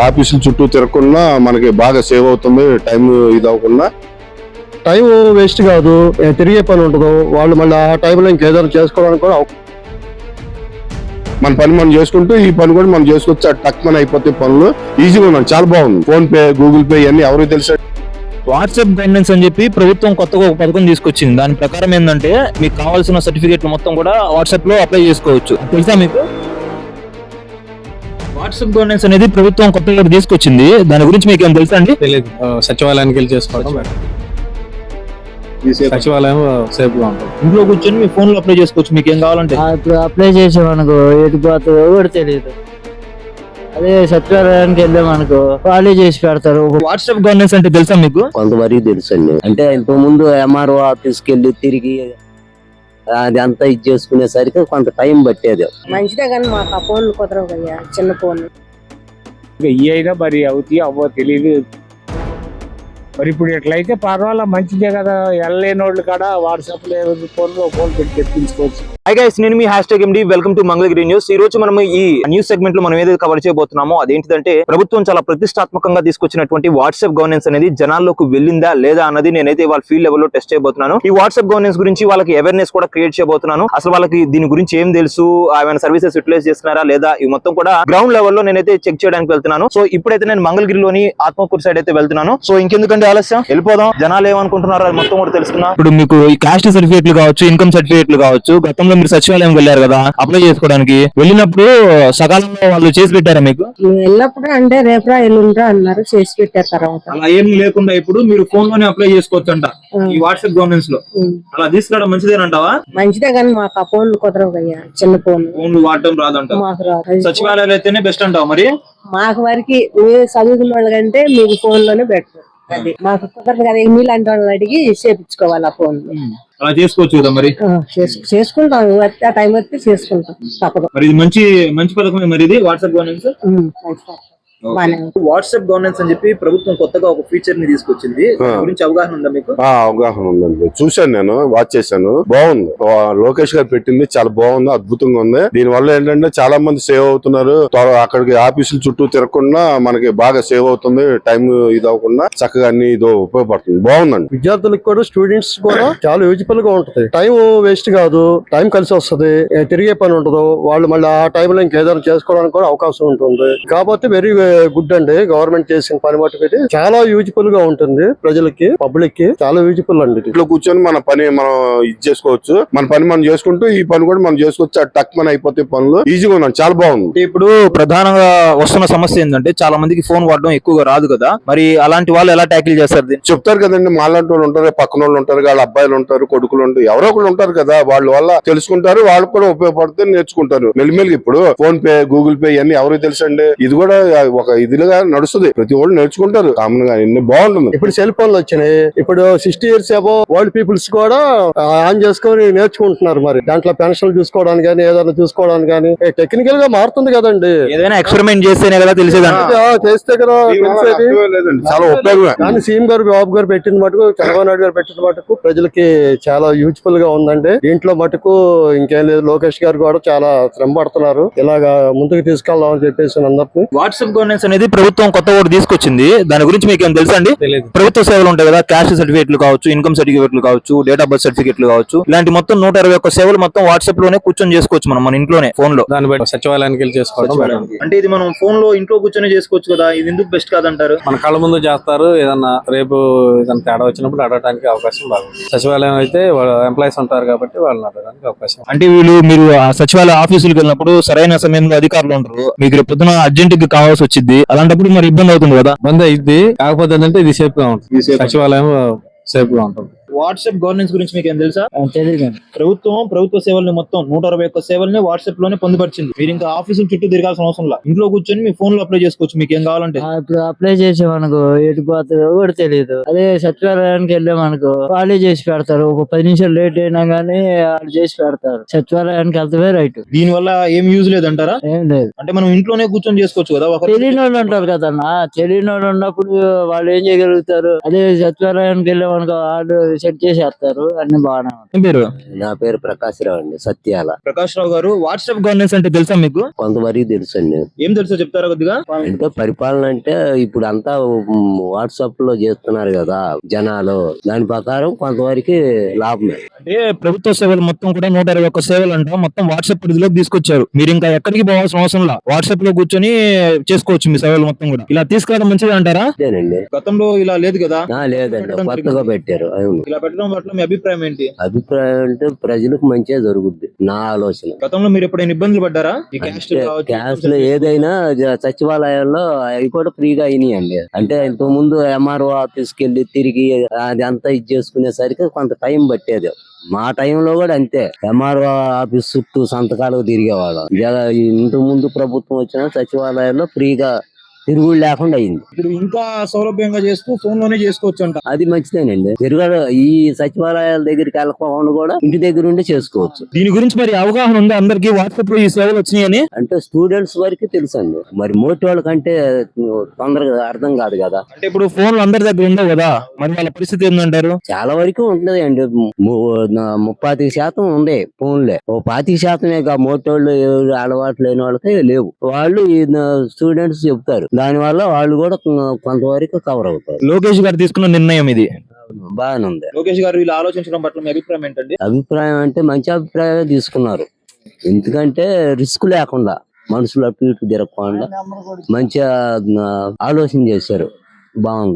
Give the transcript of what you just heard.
ఆఫీసుల చుట్టూ తిరగకుండా మనకి బాగా సేవ్ అవుతుంది, టైం ఇది అవ్వకుండా. టైం వేస్ట్ కాదు, తిరిగే పని ఉండదు. వాళ్ళు మళ్ళీ ఆ టైంలో ఇంకేదైనా చేసుకోవడానికి కూడా మన పని మనం చేసుకుంటూ ఈ పని కూడా మనం చేసుకోవచ్చు. టక్ మన అయిపోతే పనులు ఈజీగా ఉన్నాను. చాలా బాగుంది. ఫోన్ పే, గూగుల్ పే ఇవన్నీ ఎవరికి తెలుసు. వాట్సాప్ గైడెన్స్ అని చెప్పి ప్రభుత్వం కొత్తగా ఒక పథకం తీసుకొచ్చింది. దాని ప్రకారం ఏంటంటే మీకు కావాల్సిన సర్టిఫికేట్లు మొత్తం కూడా వాట్సాప్ లో అప్లై చేసుకోవచ్చు. తెలుసా మీకు? వాట్సాప్ గవర్నెన్స్ అనేది ప్రభుత్వం కొత్తగా తీసుకొచ్చింది. దాని గురించి మీకు ఏమైనా తెలుసా అండి? తెలియదు. సచివాలయానికి వెళ్ళి చేసుకోవడం సచివాలయం సేఫ్ గా ఉంటుంది. ఇంట్లో కూర్చొని మీ ఫోన్ లో అప్లై చేసుకోవచ్చు మీకు ఏం కావాలంటే. ఇప్పుడు అప్లై చేసామనుకో ఎటు పోతుందో కూడా తెలియదు. అదే సచివాలయానికి వెళ్ళామనుకో వాళ్ళే చేసి పెడతారు. వాట్సాప్ గవర్నెన్స్ అంటే తెలుసా మీకు? కొంతవరకు తెలుసు అండి. అంటే ఇంతకు ముందు ఎంఆర్ఓ ఆఫీస్కి వెళ్ళి తిరిగి అది అంతా ఇది చేసుకునేసరికి కొంత టైం పట్టేది. మంచిదే కానీ మాకు ఆ ఫోన్లు కుదరవు కదా, చిన్న ఫోన్. ఇవి అయినా మరి అవుతాయి అవ్వో తెలియదు. మరి ఇప్పుడు ఎట్లయితే పర్వాలా, మంచిదే కదా. వెళ్ళలేని వాళ్ళు కూడా వాట్సాప్ లో ఫోన్లో ఫోన్ పెట్టి తెప్పించుకోవచ్చు. హై గైస్, నేను మీ #MD. Welcome to Mangalagiri news. ఈ రోజు మనం ఈ న్యూస్ సెగ్మెంట్ లో మనం ఏదైతే కవర్ చేయబోతున్నామో అదేంటిదంటే ప్రభుత్వం చాలా ప్రతిష్టాత్మకంగా తీసుకొచ్చినటువంటి వాట్సాప్ గవర్నెన్స్ అనేది జనాల్లోకి వెళ్ళిందా లేదా అన్నది నేనైతే వాళ్ళ ఫీల్డ్ లెవెల్ లో టెస్ట్ చేయబోతున్నాను. ఈ వాట్సాప్ గవర్నెన్స్ గురించి వాళ్ళకి అవేర్నెస్ కూడా క్రియేట్ చేయబోతున్నాను. అసలు వాళ్ళకి దీని గురించి ఏం తెలుసు, ఏమైనా సర్వీసెస్ యూటిలైజ్ చేస్తున్నారా లేదా, ఇవి మొత్తం కూడా గ్రౌండ్ లెవెల్ లో నేనైతే చెక్ చేయడానికి వెళ్తున్నాను. సో ఇప్పుడైతే నేను మంగళగిరిలోని ఆత్మకూరు సైడ్ అయితే వెళ్తున్నాను. సో ఇంకెందుకంటే ఆలస్యం, వెళ్ళిపోదాం. జనాలు ఏమనుకుంటున్నారో అది మొత్తం కూడా తెలుసుకున్నాం. ఇప్పుడు మీకు ఈ కాస్ట్ సర్టిఫికేట్లు కావచ్చు, ఇన్కమ్ సర్టిఫికేట్లు కావచ్చు, గతంలో మీరు సచివాలయం వెళ్ళారు కదా అప్లై చేసుకోవడానికి, వెళ్ళినప్పుడు సకాలంలో వాళ్ళు చేసి పెట్టారా మీకు? వెళ్ళినప్పుడు అంటే రేపురా ఎల్లుండ్రా అన్నారు, చేసి పెట్టారు. తర్వాత అలా ఏం లేకుండా ఇప్పుడు మీరు ఫోన్ లోనే అప్లై చేసుకోవచ్చు అంట ఈ వాట్సాప్ గవర్నెన్స్ లో. అలా తీసుకురావడం మంచిదేనంటావా? మంచిదే కానీ మాకు ఆ ఫోన్లు కుదరవు కదా, చిన్న ఫోన్లు వాడటం రాదంట. మాకు రాదు. సచివాలయాలు అయితేనే బెస్ట్ అంటావా మరి? మాకు వరకు మీరు చదువుకున్న వాళ్ళ కంటే మీకు ఫోన్ లోనే బెటర్. అది మాకు కుదరదు కదా, మీలాంటి వాళ్ళని అడిగి చేపించుకోవాలి ఆ ఫోన్. అలా చేసుకోవచ్చు కదా మరి. చేసుకుంటాం, ఆ టైం వస్తే చేసుకుంటాం, తప్పదు. మరి ఇది మంచి పథకమే మరి ఇది వాట్సాప్ గవర్నెన్స్. వాట్సాప్ గవర్నెన్స్ అని చెప్పి ప్రభుత్వం కొత్తగా ఒక ఫీచర్ ని తీసుకొచ్చింది. దాని గురించి అవగాహన ఉందా మీకు? అవగాహన ఉందండి, చూశాను, నేను వాచ్ చేశాను. బాగుంది. లోకేష్ గారు పెట్టింది చాలా బాగుంది, అద్భుతంగా ఉంది. దీని వల్ల ఏంటంటే చాలా మంది సేవ్ అవుతున్నారు. అక్కడికి ఆఫీసుల చుట్టూ తిరగకుండా మనకి బాగా సేవ్ అవుతుంది, టైం ఇది అవ్వకుండా చక్కగా అన్ని ఇదో ఉపయోగపడుతుంది. బాగుందండి. విద్యార్థులకు కూడా స్టూడెంట్స్ కూడా చాలా యూజ్ఫుల్ గా ఉంటుంది. టైం వేస్ట్ కాదు, టైం కలిసి వస్తుంది, తిరిగే పని ఉండదు. వాళ్ళు మళ్ళీ ఆ టైంలో ఇంకేదైనా చేసుకోవడానికి కూడా అవకాశం ఉంటుంది. కాబట్టి వెరీ గుడ్ అండి. గవర్నమెంట్ చేసిన పని మట్టుకు చాలా యూజ్ఫుల్ గా ఉంటుంది. ప్రజలకి, పబ్లిక్ కి చాలా యూజ్ఫుల్ అండి. ఇంట్లో కూర్చొని మన పని మనం ఇది చేసుకోవచ్చు. మన పని మనం చేసుకుంటూ ఈ పని కూడా మనం చేసుకోవచ్చు. టక్ మన అయిపోతే పనులు ఈజీగా ఉన్నాను. చాలా బాగుంది. ఇప్పుడు ప్రధానంగా వస్తున్న సమస్య ఏంటంటే చాలా మందికి ఫోన్ వాడడం ఎక్కువగా రాదు కదా, మరి అలాంటి వాళ్ళు ఎలా ట్యాకిల్ చేస్తారు దీన్ని? చెప్తారు కదండి, మాలాంటి వాళ్ళు ఉంటారు, పక్కన వాళ్ళు ఉంటారు, వాళ్ళ అబ్బాయిలు ఉంటారు, కొడుకులు ఉంటారు, ఎవరో ఒకళ్ళు ఉంటారు కదా, వాళ్ళ వల్ల తెలుసుకుంటారు, వాళ్ళకి కూడా ఉపయోగపడితే నేర్చుకుంటారు. మెల్లిమెల్లి ఇప్పుడు ఫోన్ పే, గూగుల్ పే ఇవన్నీ ఎవరికి తెలుసండి. ఇది కూడా ఒక ఇదిగా నడుస్తుంది, ప్రతి వాళ్ళు నేర్చుకుంటారు కామన్ గా. బాగుంటుంది. ఇప్పుడు సెల్ ఫోన్లు వచ్చినాయి. ఇప్పుడు 60 years అబో ఓల్డ్ పీపుల్స్ కూడా ఆన్ చేసుకొని నేర్చుకుంటున్నారు. మరి దాంట్లో పెన్షన్ చూసుకోవడానికి కానీ, ఏదైనా చూసుకోవడానికి కానీ టెక్నికల్ గా మారుతుంది కదండి. ఏదైనా ఎక్స్పెరిమెంట్ చేస్తేనే కదా తెలిసేది. చేస్తే కదా తెలిసేది. చాలా ఉపయోగమే. కానీ సీఎం గారు, బాబు గారు పెట్టిన మటుకు, చంద్రబాబు నాయుడు గారు పెట్టిన మటుకు ప్రజలకి చాలా యూజ్ఫుల్ గా ఉందండి. దీంట్లో మటుకు ఇంకేం లేదు. లోకేష్ గారు కూడా చాలా శ్రమ పడుతున్నారు, ఇలాగా ముందుకు తీసుకెళ్దాం అని చెప్పేసి అందరినీ. వాట్సాప్ గవర్నెన్స్ అనేది ప్రభుత్వం కొత్త ఒకటి తీసుకొచ్చింది. దాని గురించి మీకు ఏం తెలుసా అండి? తెలియదు. ప్రభుత్వ సేవలు ఉంటాయి కదా, క్యాస్ట్ సర్టిఫికేట్లు కావచ్చు, ఇన్కమ్ సర్టిఫికేట్లు కావచ్చు, డేట్ ఆఫ్ బర్త్ సర్టిఫికేట్లు కావచ్చు, ఇలాంటి మొత్తం 121 సేవలు మొత్తం వాట్సాప్ లోనే కూర్చొని చేసుకోవచ్చు మనం, మన ఇంట్లోనే ఫోన్ లో. దాన్ని బట్టి సచివాలయానికి వెళ్ళి చేసుకోవడం. అంటే ఇది మనం ఫోన్ లో ఇంట్లో కూర్చొని చేసుకోవచ్చు కదా, ఇది ఎందుకు బెస్ట్ కాదంటారు? మన కళ్ళ ముందు చేస్తారు. ఏదన్నా రేపు ఏదైనా తేడా వచ్చినప్పుడు అడగడానికి అవకాశం బాగుంది. సచివాలయం అయితే ఎంప్లాయీస్ ఉంటారు కాబట్టి వాళ్ళని అడగడానికి అవకాశం. అంటే మీరు ఆ సచివాలయ ఆఫీసులకు వెళ్ళినప్పుడు సరైన సమయంలో అధికారులు ఉంటారు, మీకు రేపు పొద్దున అర్జెంట్ గా కావాల్సి వచ్చింది, అలాంటప్పుడు మరి ఇబ్బంది అవుతుంది కదా. బంద్ అయింది. కాకపోతే ఏంటంటే ఇది సేఫ్ గా ఉంటుంది. సచివాలయం సేఫ్ గా ఉంటుంది. వాట్సాప్ గవర్నెన్స్ గురించి మీకు ఏం తెలుసా? తెలియదు. ప్రభుత్వ సేవల్ని మొత్తం 121 సేవల్ని వాట్సాప్ లోనే పొందుపరిచింది. మీరు ఇంకా ఆఫీసుల చుట్టూ తిరగాల్సిన అవసరం లేదు, ఇంట్లో కూర్చొని మీ ఫోన్ లో అప్లై చేసుకోవచ్చు మీకు ఏం కావాలంటే. ఇప్పుడు అప్లై చేసామనుకో ఎటు పోతుందో కూడా తెలియదు. అదే సచివాలయానికి వెళ్ళామనుకో వాళ్ళే చేసి పెడతారు. ఒక 10 నిమిషాలు లేట్ అయినా గానీ వాళ్ళు చేసి పెడతారు. సచివాలయానికి వెళ్తే రైట్. దీని వల్ల ఏం యూజ్ లేదంటారా? ఏం లేదు. అంటే మనం ఇంట్లోనే కూర్చొని చేసుకోవచ్చు కదా. తెలియని వాళ్ళు ఉంటారు కదన్నా, తెలియని వాళ్ళు ఉన్నప్పుడు వాళ్ళు ఏం చేయగలుగుతారు. అదే సచివాలయానికి వెళ్ళామనుకో వాళ్ళు సెట్ చేసేస్తారు, అన్ని బాగానే ఉంటాయి. ఏం పేరు? నా పేరు ప్రకాశ్ రావు అండి, సత్యాల. ప్రకాష్ రావు గారు, వాట్సాప్ గవర్నెన్స్ అంటే తెలుసా మీకు? కొంతవరకు తెలుసు అండి. ఏం తెలుసో చెప్తారా కొద్దిగా? అంటే పరిపాలన అంటే ఇప్పుడు అంతా వాట్సాప్ లో చేస్తున్నారు కదా జనాలు, దాని ప్రకారం కొంతవరకు లాభమే. అంటే ప్రభుత్వ సేవలు మొత్తం కూడా 121 సేవలు అంట మొత్తం వాట్సాప్ పరిధిలోకి తీసుకొచ్చారు. మీరు ఇంకా ఎక్కడికి పోవాల్సిన అవసరం లేదు, వాట్సాప్ లో కూర్చొని చేసుకోవచ్చు మీ సేవలు మొత్తం కూడా. ఇలా తీసుకురావడం మంచిది అంటారా? అంతేనండి. గతంలో ఇలా లేదు కదా? లేదండి, కొత్తగా పెట్టారు. అవును. ఇలా పెట్టడం పట్ల మీ అభిప్రాయం ఏంటి? అభిప్రాయం అంటే ప్రజలకు మంచిగా జరుగుద్ది నా ఆలోచన. గతంలో మీరు ఎప్పుడైనా ఇబ్బందులు పడ్డారా? ఈ క్యాస్ట్ కావచ్చు, క్యాష్ లో ఏదైనా సచివాలయాల్లో అవి కూడా ఫ్రీగా అయినాయండి. అంటే ఇంతకు ముందు ఎంఆర్ఓ ఆఫీస్కి వెళ్ళి తిరిగి అది అంతా ఇది చేసుకునేసరికి కొంత టైం పట్టేది. మా టైంలో కూడా అంతే, ఎంఆర్ఓ ఆఫీస్ చుట్టూ సంతకాలు తిరిగేవాళ్ళం. ఇంతకు ముందు ప్రభుత్వం వచ్చిన సచివాలయాల్లో ఫ్రీగా తిరుగుడు లేకుండా అయింది. ఇప్పుడు ఇంకా సౌలభ్యంగా చేస్తూ ఫోన్ లోనే చేసుకోవచ్చు అంట. అది మంచిదేనండి. ఈ సచివాలయాల దగ్గరికి వెళ్ళకుండా కూడా ఇంటి దగ్గర ఉండి చేసుకోవచ్చు. దీని గురించి మరి అవగాహన ఉందా అందరికి? వాట్సాప్ లో ఈ సేవలు వచ్చినాయని అంటే స్టూడెంట్స్ వరకు తెలుసండి, మరి మోటి వాళ్ళకంటే తొందరగా అర్థం కాదు కదా. అంటే ఇప్పుడు ఫోన్లు అందరి దగ్గర ఉండవు కదా, మరి వాళ్ళ పరిస్థితి ఏందంటారు? చాలా వరకు ఉంటది అండి. 35% ఉంది ఫోన్లే, ఓ 25% మోటోళ్ళు అలవాటు లేని వాళ్ళకి లేవు. వాళ్ళు స్టూడెంట్స్ చెప్తారు, దాని వల్ల వాళ్ళు కూడా కొంతవరకు కవర్ అవుతారు. లోకేష్ గారు తీసుకున్న నిర్ణయం ఇది బాగానే ఉంది. లోకేష్ గారు ఇలా ఆలోచించడం పట్ల మీ అభిప్రాయం ఏంటండి? అభిప్రాయం అంటే మంచి అభిప్రాయం తీసుకున్నారు. ఎందుకంటే రిస్క్ లేకుండా మనుషులు అటు ఇటు తిరగకుండా మంచిగా ఆలోచన చేశారు. బాగుంది.